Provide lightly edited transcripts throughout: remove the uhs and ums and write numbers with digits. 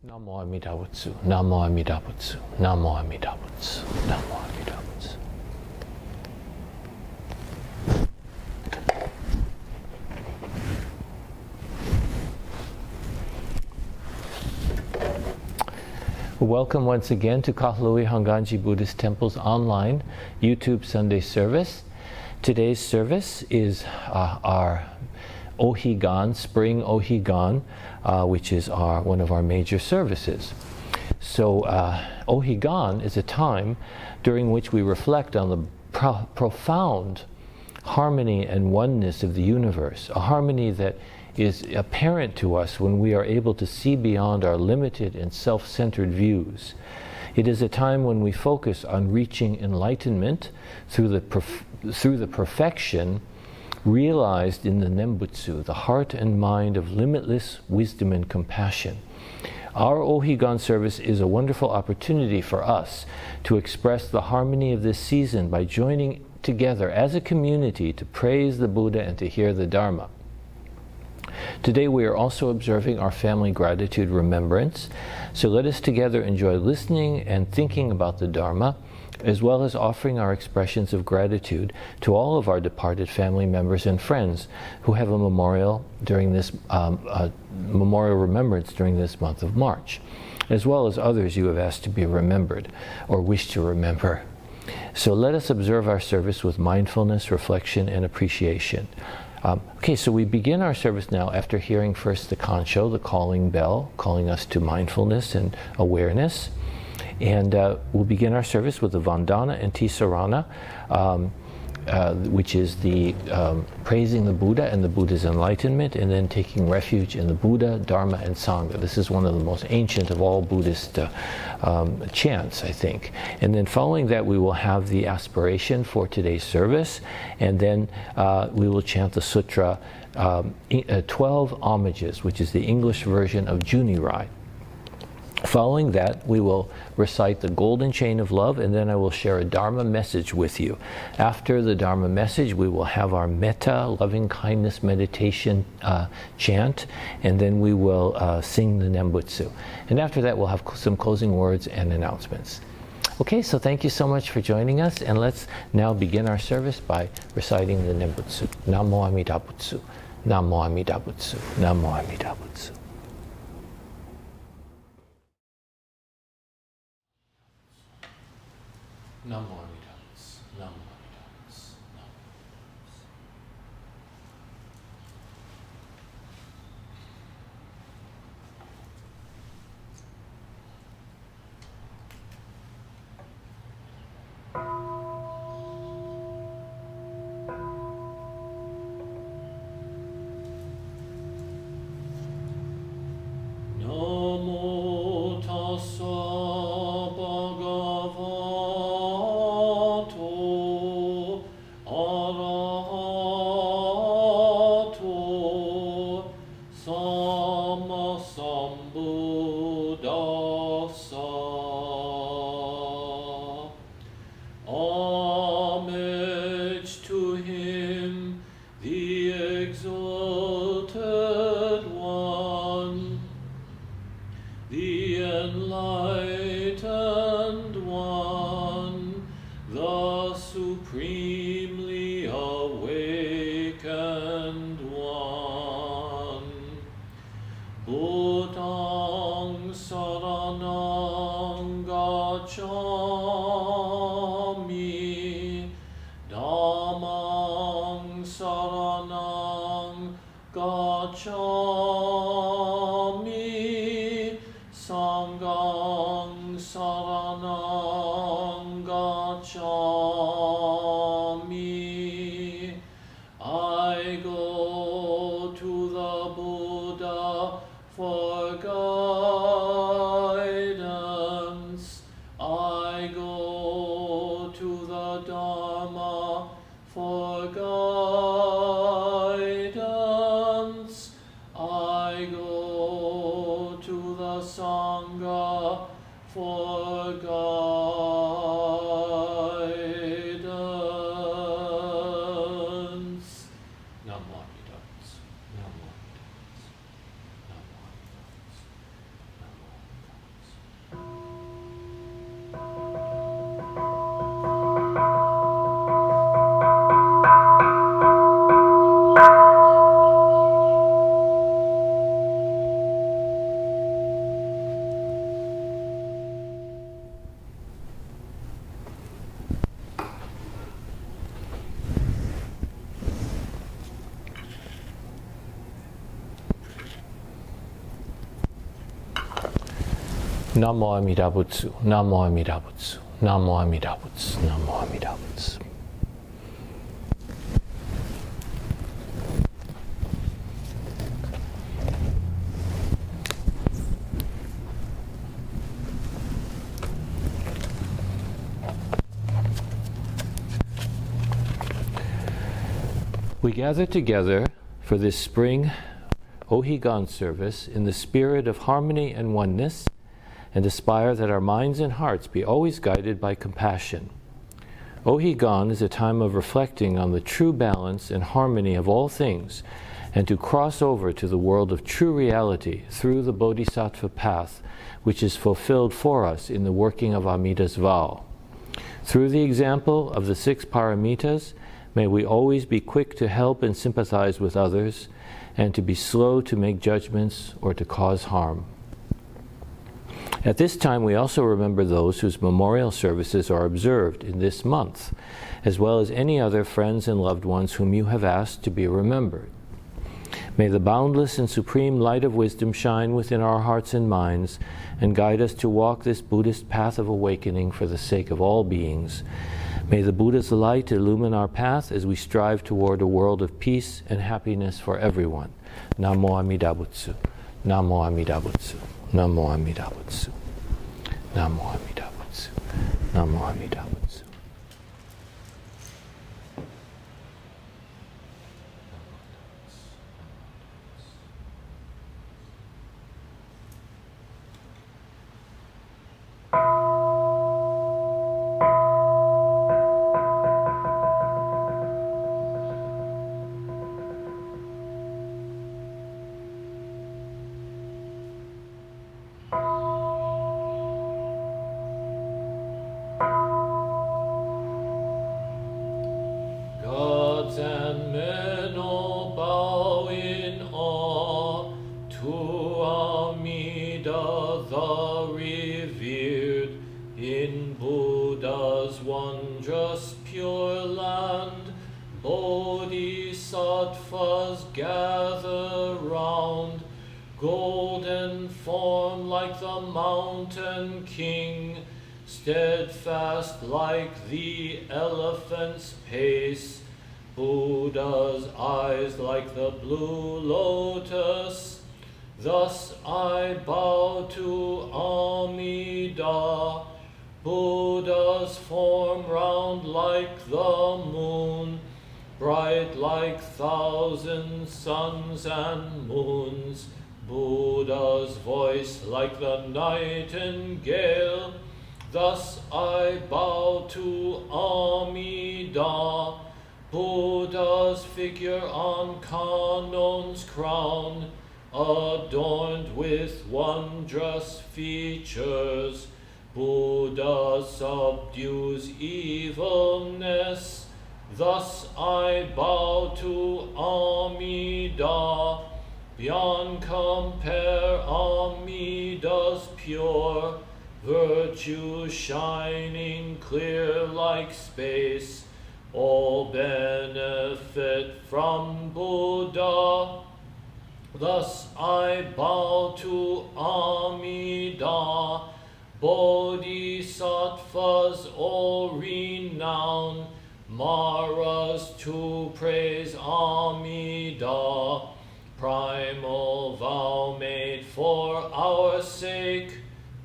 Namo Amida Butsu, Namo Amida Butsu, Namo Amida Butsu, Namo Amida Butsu. Welcome once again to Kahului Hongwanji Buddhist Temple's online YouTube Sunday service. Today's service is our O-Higan, Spring O-Higan, which is one of our major services. So O-Higan is a time during which we reflect on the profound harmony and oneness of the universe, a harmony that is apparent to us when we are able to see beyond our limited and self-centered views. It is a time when we focus on reaching enlightenment through the perfection realized in the Nembutsu, the heart and mind of limitless wisdom and compassion. Our O-Higan service is a wonderful opportunity for us to express the harmony of this season by joining together as a community to praise the Buddha and to hear the Dharma. Today we are also observing our family gratitude remembrance, so let us together enjoy listening and thinking about the Dharma, as well as offering our expressions of gratitude to all of our departed family members and friends who have a memorial during this memorial remembrance during this month of March, as well as others you have asked to be remembered or wish to remember. So let us observe our service with mindfulness, reflection, and appreciation. Okay, so we begin our service now after hearing first the Kansho, the calling bell, calling us to mindfulness and awareness. And we'll begin our service with the Vandana and Tisarana, which is the praising the Buddha and the Buddha's enlightenment, and then taking refuge in the Buddha, Dharma, and Sangha. This is one of the most ancient of all Buddhist chants, I think. And then following that, we will have the aspiration for today's service, and then we will chant the Sutra 12 Homages, which is the English version of Junirai. Following that, we will recite the Golden Chain of Love, and then I will share a Dharma message with you. After the Dharma message, we will have our Metta, loving kindness meditation chant, and then we will sing the Nembutsu. And after that, we'll have some closing words and announcements. Okay, so thank you so much for joining us, and let's now begin our service by reciting the Nembutsu. Namo Amida Butsu, Namo Amida Butsu, Namo Amida Butsu. Namo Amida Butsu, Namo Amida Butsu, Namo Namo Tassa Namo Amida Butsu, Namo Amida Butsu, Namo Amida Butsu. Namo Amida Butsu, Namo Amida Butsu, Namo Amida Butsu, Namo Amida Butsu. We gather together for this spring O-Higan service in the spirit of harmony and oneness, and aspire that our minds and hearts be always guided by compassion. O-Higan is a time of reflecting on the true balance and harmony of all things, and to cross over to the world of true reality through the Bodhisattva path, which is fulfilled for us in the working of Amida's vow. Through the example of the 6 paramitas, may we always be quick to help and sympathize with others, and to be slow to make judgments or to cause harm. At this time, we also remember those whose memorial services are observed in this month, as well as any other friends and loved ones whom you have asked to be remembered. May the boundless and supreme light of wisdom shine within our hearts and minds, and guide us to walk this Buddhist path of awakening for the sake of all beings. May the Buddha's light illumine our path as we strive toward a world of peace and happiness for everyone. Namo Amida Butsu, Namo Amida Butsu, Namo Amida Butsu, Namo Amida Butsu, Namo Amida Butsu. Gods and men all bow in awe to Amida the revered, in Buddha's wondrous pure land. Bodhisattvas gather round, golden form like the mountain king, steadfast like the elephant's pace, Buddha's eyes like the blue lotus. Thus I bow to Amida, Buddha's form round like the moon, bright like 1,000 suns and moons, Buddha's voice like the nightingale. Thus I bow to Amida, Buddha's figure on Kanon's crown, adorned with wondrous features. Buddha subdues evilness. Thus I bow to Amida, beyond compare Amida's pure, virtue shining clear like space, all benefit from Buddha. Thus I bow to Amida, Bodhisattvas all renown, Maras to praise Amida, primal vow made for our sake.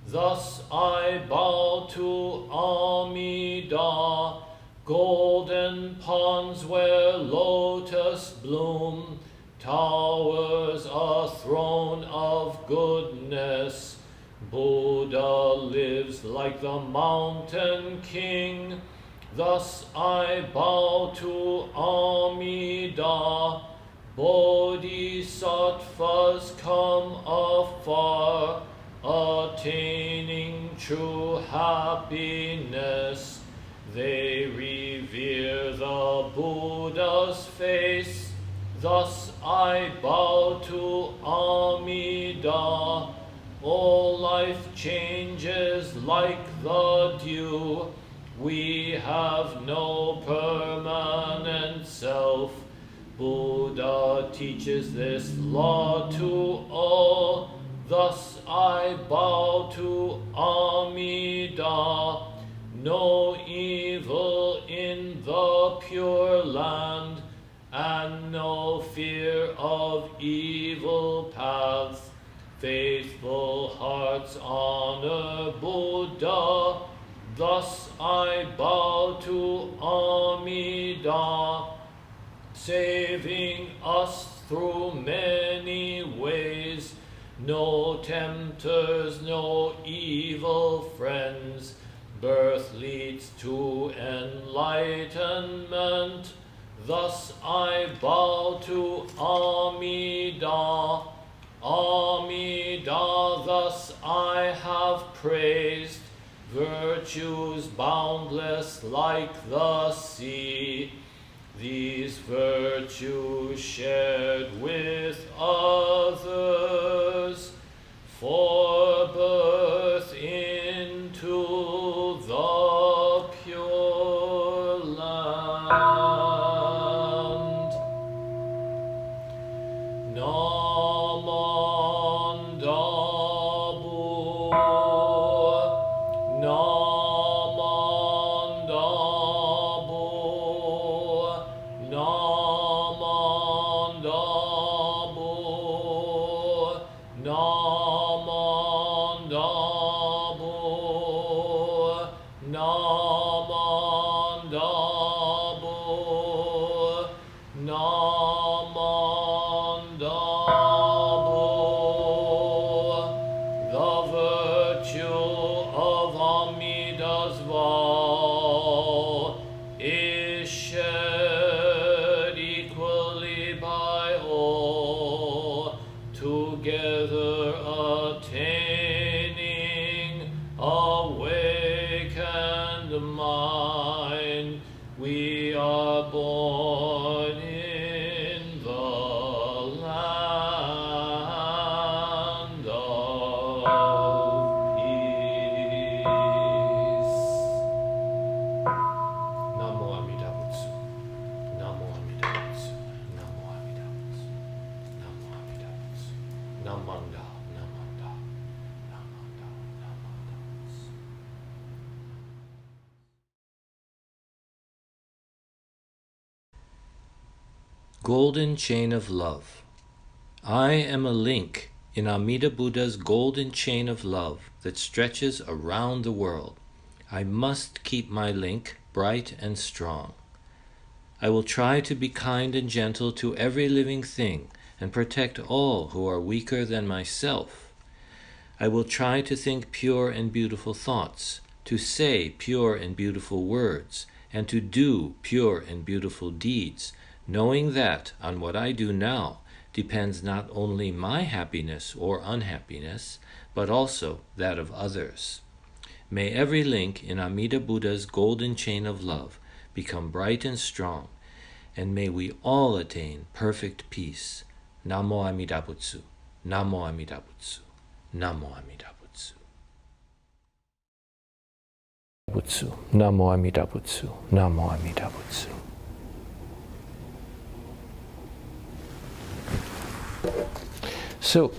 Thus I bow to Amida, golden ponds where lotus bloom, towers a throne of goodness. Buddha lives like the mountain king. Thus I bow to Amida, Bodhisattvas come afar, attaining true happiness. They revere the Buddha's face. Thus I bow to Amida. All life changes like the dew. We have no permanent self. Buddha teaches this law to all. thus I bow to Amida. No evil in the Pure Land, and no fear of evil paths. Faithful hearts honor Buddha. Thus I bow to Amida, saving us through many ways. No tempters, no evil friends. Birth leads to enlightenment. Thus I bow to Amida. Amida, thus I have praised virtues boundless like the sea. These virtues shared with others for birth into the Pure Land. Namandabu, Namandabu, Namandabu, Namandabu, Namandabu, Namandabu. The virtue of Amida's vow is shared equally by all, together attaining awakened mind. We are born in the land of peace. Namo Amida Butsu. Namo Amida Butsu. Namo Amida Butsu. Namo Amida Butsu. Namanda, Namanda, Namanda, Namanda Butsu. Golden Chain of Love. I am a link in Amida Buddha's golden chain of love that stretches around the world. I must keep my link bright and strong. I will try to be kind and gentle to every living thing and protect all who are weaker than myself. I will try to think pure and beautiful thoughts, to say pure and beautiful words, and to do pure and beautiful deeds, knowing that on what I do now depends not only my happiness or unhappiness, but also that of others. May every link in Amida Buddha's golden chain of love become bright and strong, and may we all attain perfect peace. Namo Amida Butsu, Namo Amida Butsu, Namo Amida Butsu. Butsu, Namo Amida Butsu, Namo Amida Butsu. So,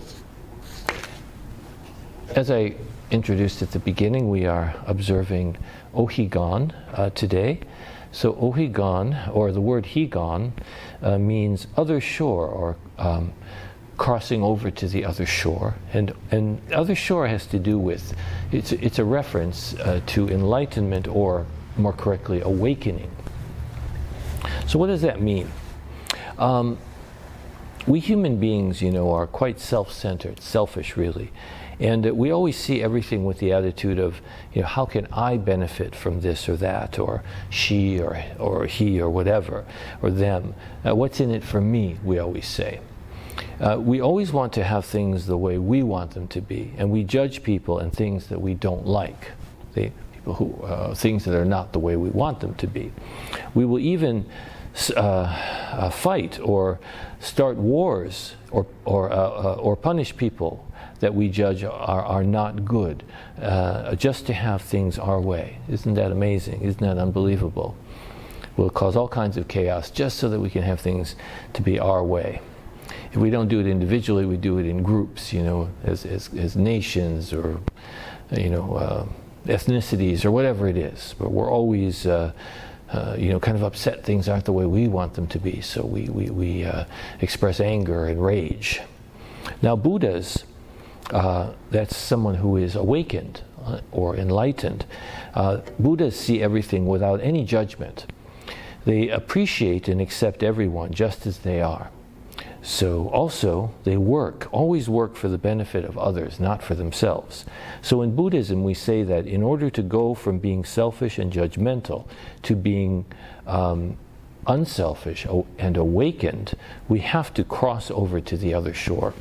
as I introduced at the beginning, we are observing O-Higan today. So O-Higan, or the word Higan, means other shore, or crossing over to the other shore. And other shore has to do with, it's a reference to enlightenment, or more correctly, awakening. So what does that mean? We human beings, are quite self-centered, selfish really. And we always see everything with the attitude of, how can I benefit from this or that, or she or he or whatever, or them. What's in it for me, we always say. We always want to have things the way we want them to be, and we judge people and things that we don't like. People who, things that are not the way we want them to be. We will even fight or start wars or punish people that we judge are not good, just to have things our way. Isn't that amazing? Isn't that unbelievable? We'll cause all kinds of chaos just so that we can have things to be our way. If we don't do it individually, we do it in groups, as nations or, ethnicities or whatever it is. But we're always, kind of upset things aren't the way we want them to be. So we express anger and rage. Now Buddhas, that's someone who is awakened or enlightened. Buddhas see everything without any judgment. They appreciate and accept everyone just as they are. So also, they always work for the benefit of others, not for themselves. So in Buddhism, we say that in order to go from being selfish and judgmental to being unselfish and awakened, we have to cross over to the other shore.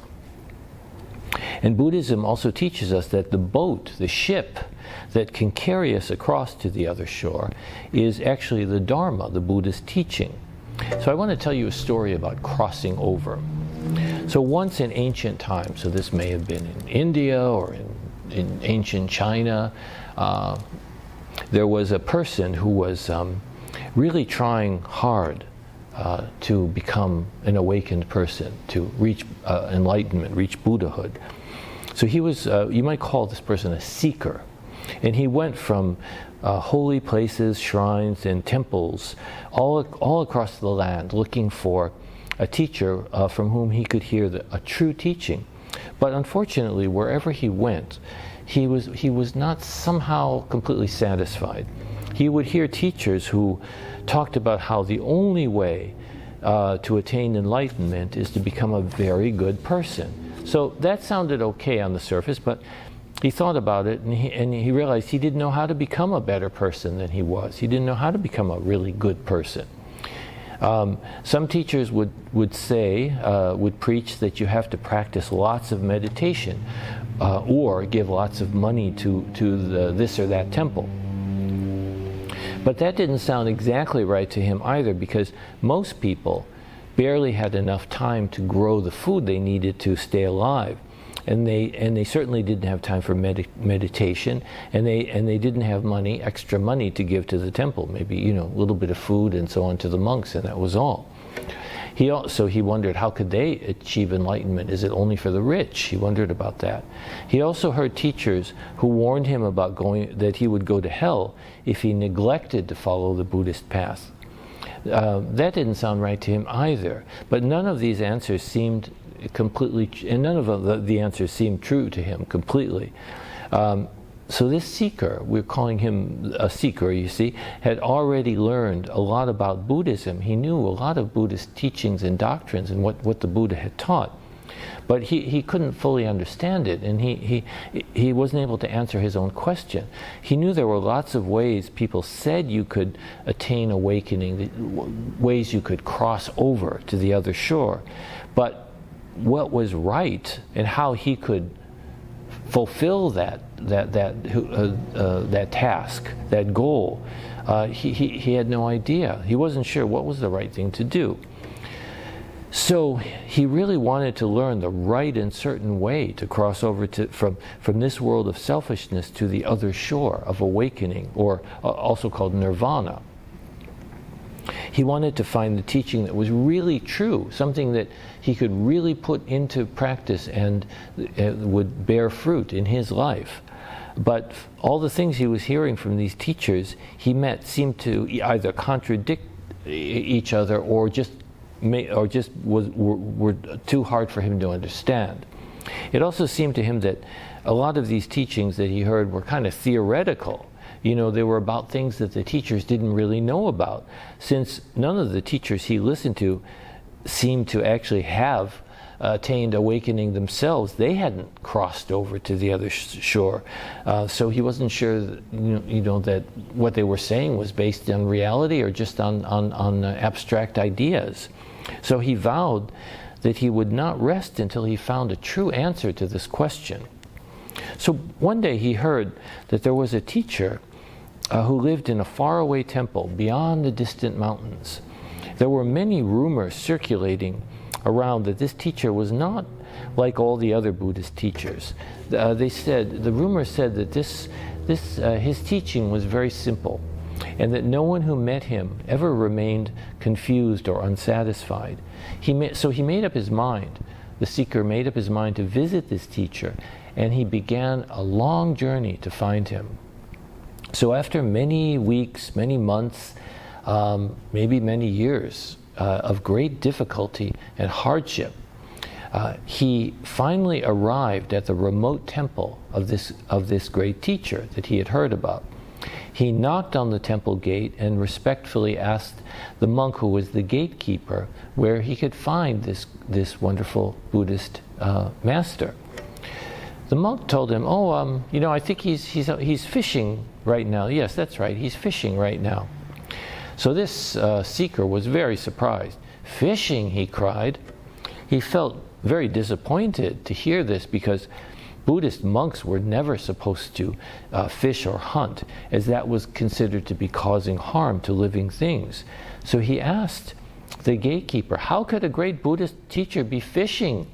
And Buddhism also teaches us that the boat, the ship that can carry us across to the other shore is actually the Dharma, the Buddhist teaching. So I want to tell you a story about crossing over. So once in ancient times, so this may have been in India or in ancient China, there was a person who was really trying hard to become an awakened person, to reach enlightenment, reach Buddhahood. So he was, you might call this person a seeker. And he went from holy places, shrines, and temples all across the land looking for a teacher from whom he could hear a true teaching. But unfortunately, wherever he went, he was not somehow completely satisfied. He would hear teachers who talked about how the only way to attain enlightenment is to become a very good person. So that sounded okay on the surface, but he thought about it and he realized he didn't know how to become a better person than he was. He didn't know how to become a really good person. Some teachers would preach that you have to practice lots of meditation or give lots of money to this or that temple. But that didn't sound exactly right to him either, because most people barely had enough time to grow the food they needed to stay alive. And they certainly didn't have time for meditation, and they didn't have extra money to give to the temple. Maybe a little bit of food and so on to the monks, and that was all. He wondered, how could they achieve enlightenment? Is it only for the rich? He wondered about that. He also heard teachers who warned him about that he would go to hell if he neglected to follow the Buddhist path. That didn't sound right to him either. But none of these answers seemed none of the answers seemed true to him completely. So this seeker, we're calling him a seeker, you see, had already learned a lot about Buddhism. He knew a lot of Buddhist teachings and doctrines and what the Buddha had taught. But he couldn't fully understand it, and he wasn't able to answer his own question. He knew there were lots of ways people said you could attain awakening, ways you could cross over to the other shore. But what was right and how he could fulfill that task, that goal, he had no idea. He wasn't sure what was the right thing to do. So he really wanted to learn the right and certain way to cross over from this world of selfishness to the other shore of awakening, or also called nirvana. He wanted to find the teaching that was really true, something that he could really put into practice and would bear fruit in his life. But all the things he was hearing from these teachers he met seemed to either contradict each other or were too hard for him to understand. It also seemed to him that a lot of these teachings that he heard were kind of theoretical. They were about things that the teachers didn't really know about, since none of the teachers he listened to seemed to actually have attained awakening themselves. They hadn't crossed over to the other shore, so he wasn't sure that, that what they were saying was based on reality or just on abstract ideas. So he vowed that he would not rest until he found a true answer to this question. So one day he heard that there was a teacher who lived in a faraway temple beyond the distant mountains. There were many rumors circulating around that this teacher was not like all the other Buddhist teachers. The rumors said that his teaching was very simple, and that no one who met him ever remained confused or unsatisfied. So he made up his mind. The seeker made up his mind to visit this teacher, and he began a long journey to find him. So after many weeks, many months, maybe many years of great difficulty and hardship, he finally arrived at the remote temple of this great teacher that he had heard about. He knocked on the temple gate and respectfully asked the monk who was the gatekeeper where he could find this wonderful Buddhist master. The monk told him, I think he's fishing right now. Yes, that's right, he's fishing right now. So this seeker was very surprised. Fishing, he cried. He felt very disappointed to hear this, because Buddhist monks were never supposed to fish or hunt, as that was considered to be causing harm to living things. So he asked the gatekeeper, how could a great Buddhist teacher be fishing?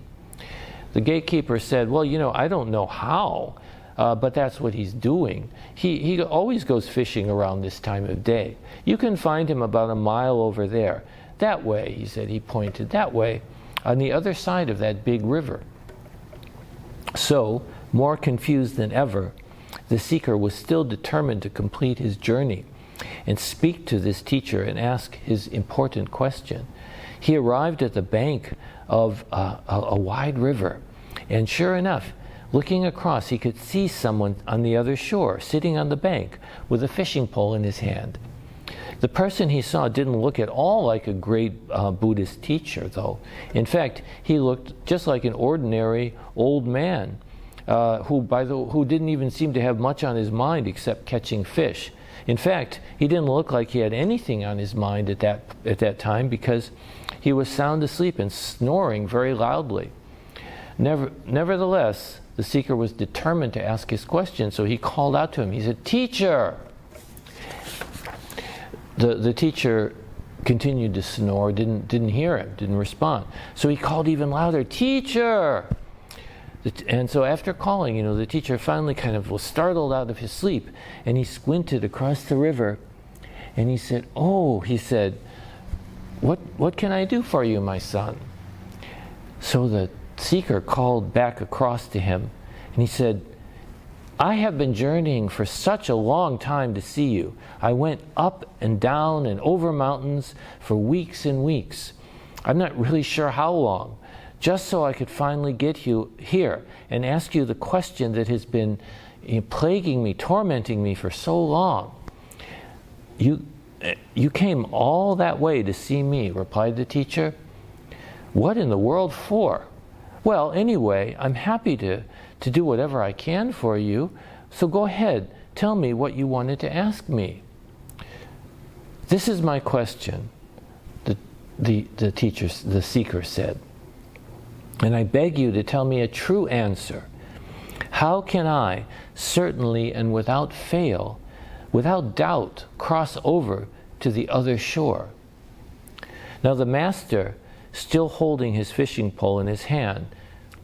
The gatekeeper said, I don't know how, but that's what he's doing. He always goes fishing around this time of day. You can find him about a mile over there. That way, he said, he pointed that way, on the other side of that big river. So, more confused than ever, the seeker was still determined to complete his journey and speak to this teacher and ask his important question. He arrived at the bank of a wide river, and sure enough, looking across, he could see someone on the other shore, sitting on the bank with a fishing pole in his hand. The person he saw didn't look at all like a great Buddhist teacher, though. In fact, he looked just like an ordinary old man who didn't even seem to have much on his mind except catching fish. In fact, he didn't look like he had anything on his mind at that time, because he was sound asleep and snoring very loudly. Nevertheless, the seeker was determined to ask his question, so he called out to him. He said, "Teacher!" The teacher continued to snore, didn't hear him, didn't respond. So he called even louder, "Teacher!" And so after calling, the teacher finally kind of was startled out of his sleep, and he squinted across the river, and he said, what can I do for you, my son? So the seeker called back across to him, and he said, "I have been journeying for such a long time to see you. I went up and down and over mountains for weeks and weeks. I'm not really sure how long, just so I could finally get you here and ask you the question that has been plaguing me, tormenting me for so long." You came all that way to see me," replied the teacher. "What in the world for?" "Well, anyway, I'm happy to do whatever I can for you, so go ahead, tell me what you wanted to ask me." "This is my question," the seeker said, "and I beg you to tell me a true answer. How can I, certainly and without fail, without doubt, cross over to the other shore?" Now the master, still holding his fishing pole in his hand,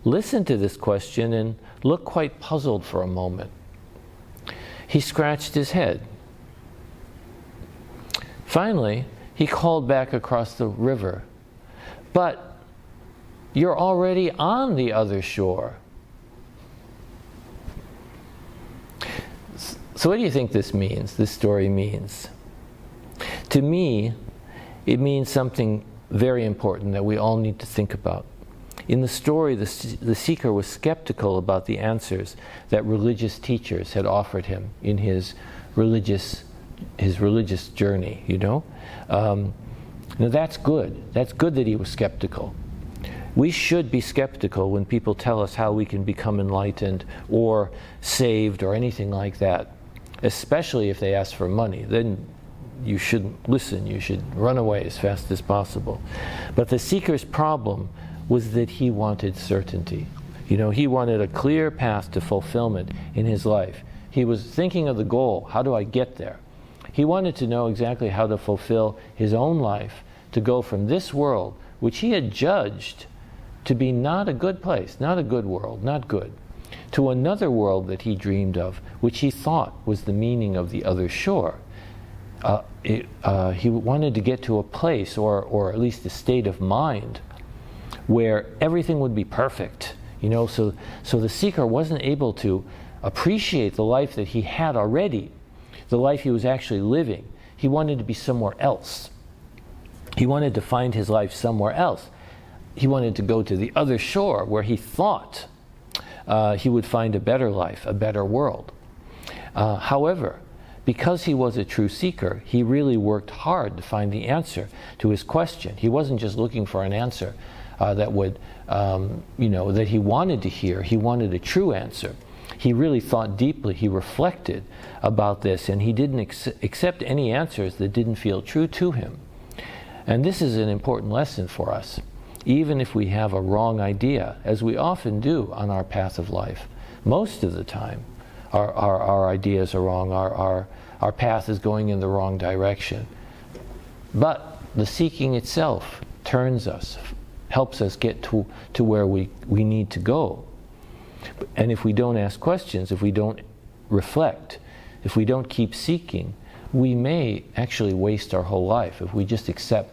listened to this question and looked quite puzzled for a moment. He scratched his head. Finally, he called back across the river, "But you're already on the other shore." So what do you think this means, this story means? To me, it means something very important that we all need to think about. In the story, the seeker was skeptical about the answers that religious teachers had offered him in his religious journey, Now that's good. That's good that he was skeptical. We should be skeptical when people tell us how we can become enlightened or saved or anything like that, especially if they ask for money. Then you shouldn't listen. You should run away as fast as possible. But the seeker's problem was that he wanted certainty. He wanted a clear path to fulfillment in his life. He was thinking of the goal. How do I get there? He wanted to know exactly how to fulfill his own life, to go from this world, which he had judged to be not a good place, not a good world, not good, to another world that he dreamed of, which he thought was the meaning of the other shore. he wanted to get to a place, or at least a state of mind, where everything would be perfect. So the seeker wasn't able to appreciate the life that he had already, the life he was actually living. He wanted to be somewhere else. He wanted to find his life somewhere else. He wanted to go to the other shore where he thought he would find a better life, a better world. However, because he was a true seeker, he really worked hard to find the answer to his question. He wasn't just looking for an answer that would, that he wanted to hear. He wanted a true answer. He really thought deeply. He reflected about this, and he didn't accept any answers that didn't feel true to him. And this is an important lesson for us. Even if we have a wrong idea, as we often do on our path of life, most of the time our ideas are wrong, our path is going in the wrong direction. But the seeking itself turns us, helps us get to where we need to go. And if we don't ask questions, if we don't reflect, if we don't keep seeking, we may actually waste our whole life if we just accept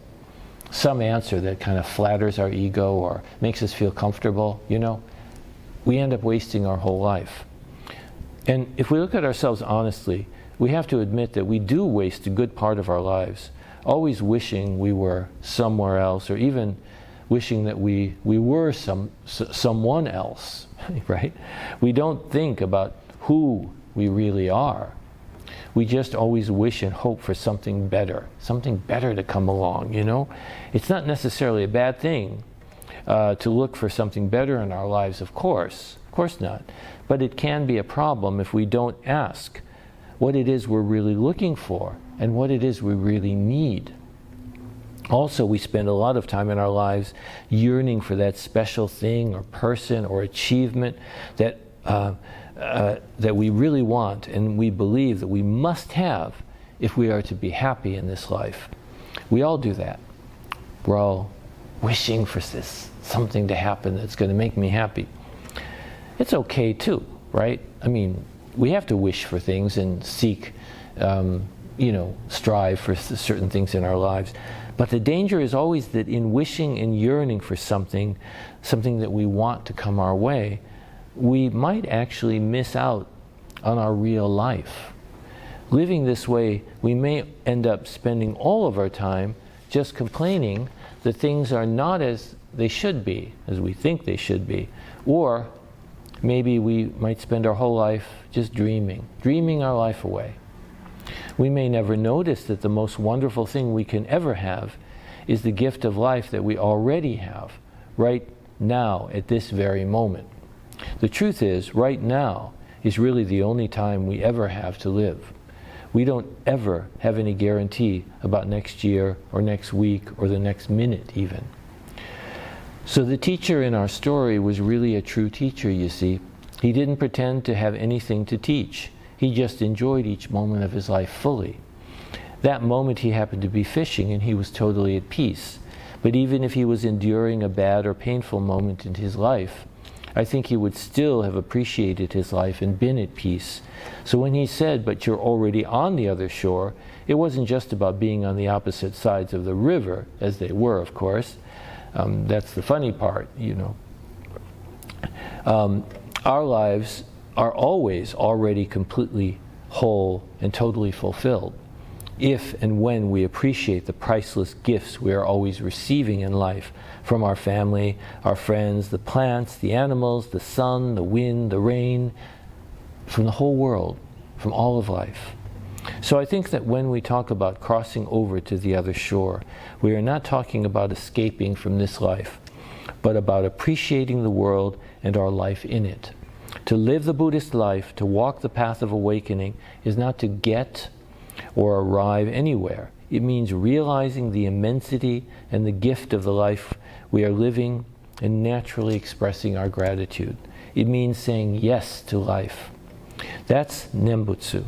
some answer that kind of flatters our ego or makes us feel comfortable. We end up wasting our whole life. And if we look at ourselves honestly, we have to admit that we do waste a good part of our lives, always wishing we were somewhere else, or even wishing that we were someone else, right? We don't think about who we really are. We just always wish and hope for something better to come along, It's not necessarily a bad thing to look for something better in our lives, of course not. But it can be a problem if we don't ask what it is we're really looking for and what it is we really need. Also, we spend a lot of time in our lives yearning for that special thing or person or achievement that we really want and we believe that we must have if we are to be happy in this life. We all do that. We're all wishing for something to happen that's going to make me happy. It's okay too, right? I mean, we have to wish for things and seek, strive for certain things in our lives. But the danger is always that in wishing and yearning for something that we want to come our way, we might actually miss out on our real life. Living this way, we may end up spending all of our time just complaining that things are not as they should be, as we think they should be. Or maybe we might spend our whole life just dreaming our life away. We may never notice that the most wonderful thing we can ever have is the gift of life that we already have right now at this very moment. The truth is, right now is really the only time we ever have to live. We don't ever have any guarantee about next year or next week or the next minute even. So the teacher in our story was really a true teacher, you see. He didn't pretend to have anything to teach. He just enjoyed each moment of his life fully. That moment he happened to be fishing and he was totally at peace. But even if he was enduring a bad or painful moment in his life, I think he would still have appreciated his life and been at peace. So when he said, "But you're already on the other shore," it wasn't just about being on the opposite sides of the river, as they were, of course. That's the funny part, Our lives are always already completely whole and totally fulfilled if and when we appreciate the priceless gifts we are always receiving in life from our family, our friends, the plants, the animals, the sun, the wind, the rain, from the whole world, from all of life. So I think that when we talk about crossing over to the other shore, we are not talking about escaping from this life, but about appreciating the world and our life in it. To live the Buddhist life, to walk the path of awakening, is not to get or arrive anywhere. It means realizing the immensity and the gift of the life we are living and naturally expressing our gratitude. It means saying yes to life. That's Nembutsu.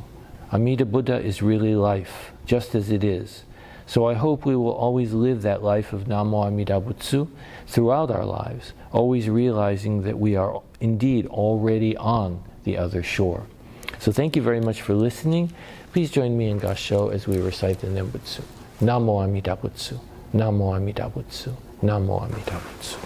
Amida Buddha is really life, just as it is. So I hope we will always live that life of Namo Amida Butsu throughout our lives, always realizing that we are indeed already on the other shore. So thank you very much for listening. Please join me in Kansho as we recite the Nembutsu. Namo Amida Butsu, Namo Amida Butsu, Namo Amida Butsu.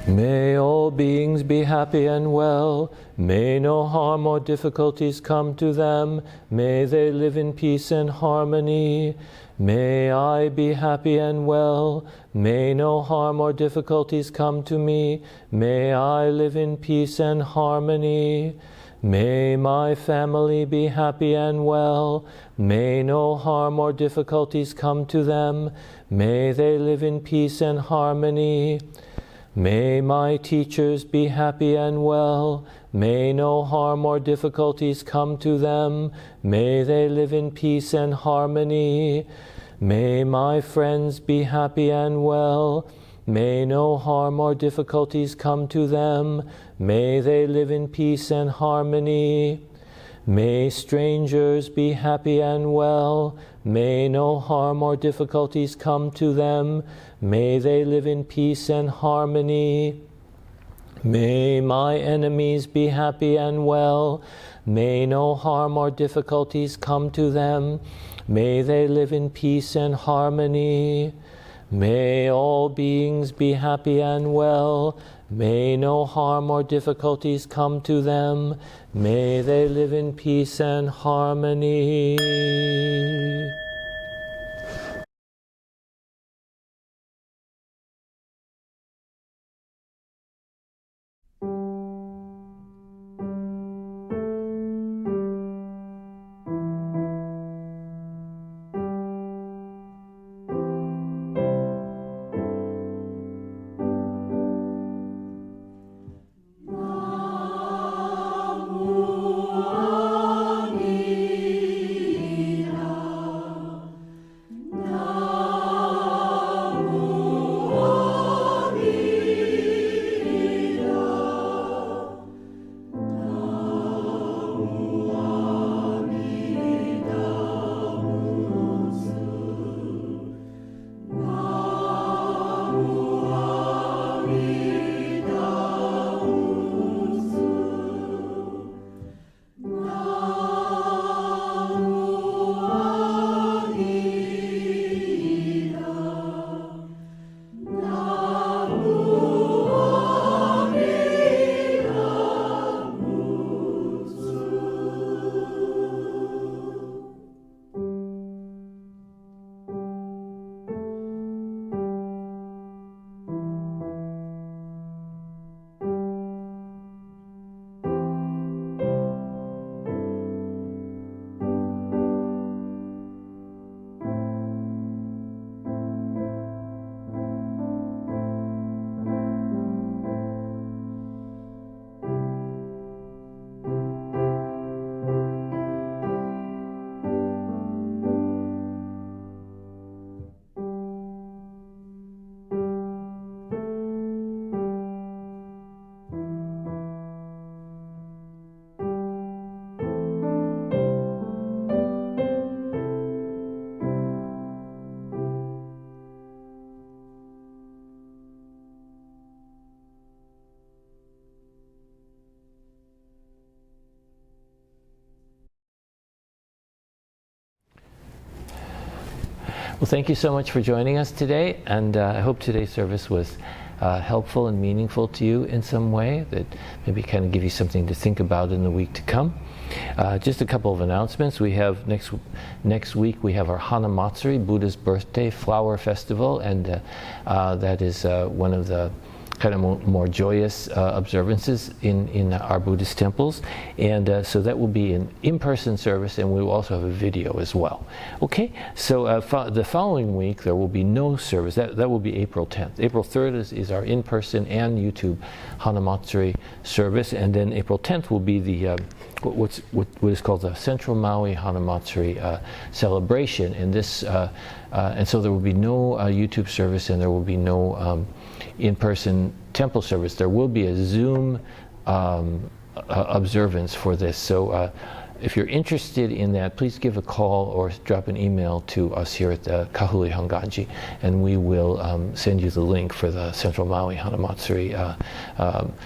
May all beings be happy and well. May no harm or difficulties come to them. May they live in peace and harmony. May I be happy and well. May no harm or difficulties come to me. May I live in peace and harmony. May my family be happy and well. May no harm or difficulties come to them. May they live in peace and harmony. May my teachers be happy and well. May no harm or difficulties come to them. May they live in peace and harmony. May my friends be happy and well. May no harm or difficulties come to them. May they live in peace and harmony. May strangers be happy and well. May no harm or difficulties come to them. May they live in peace and harmony. May my enemies be happy and well. May no harm or difficulties come to them. May they live in peace and harmony. May all beings be happy and well. May no harm or difficulties come to them. May they live in peace and harmony. Well, thank you so much for joining us today, and I hope today's service was helpful and meaningful to you in some way, that maybe kind of give you something to think about in the week to come. Just a couple of announcements. We have next week we have our Hana Matsuri, Buddha's birthday flower festival, and that is one of the kind of more joyous observances in our Buddhist temples, and so that will be an in-person service, and we will also have a video as well. Okay, so the following week there will be no service. That will be April 10th. April 3rd is our in-person and YouTube Hanamatsuri service, and then April 10th will be the what is called the Central Maui Hanamatsuri celebration, and this and so there will be no YouTube service, and there will be no in-person temple service. There will be a Zoom observance for this. So if you're interested in that, please give a call or drop an email to us here at the Kahului Hongwanji, and we will send you the link for the Central Maui Hanamatsuri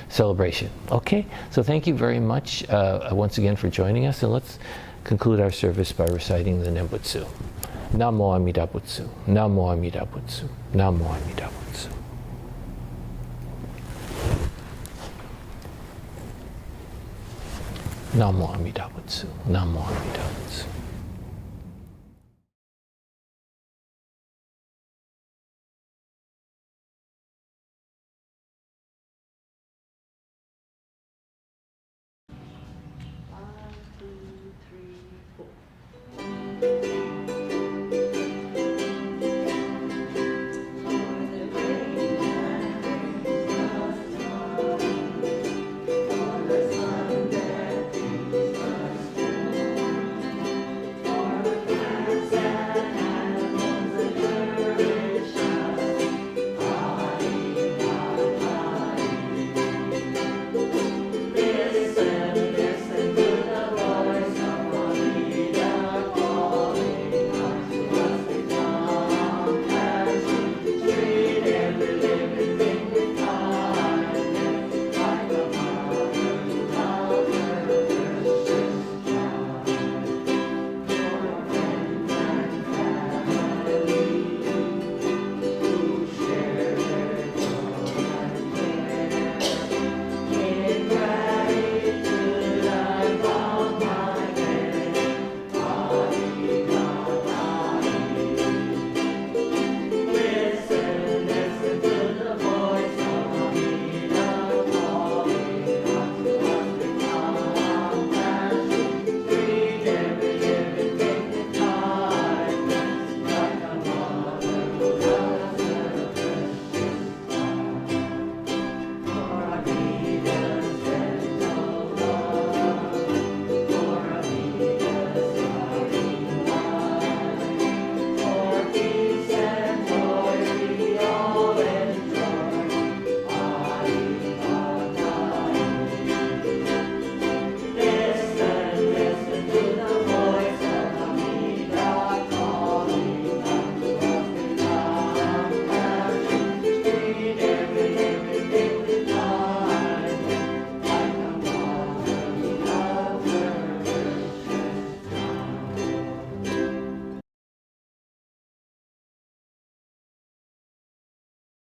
celebration. Okay, so thank you very much once again for joining us, and let's conclude our service by reciting the Nembutsu. Namo Amida Butsu, Namo Amida Butsu, Namo Amida Butsu. Namo Amida Butsu, Namo Amida Butsu.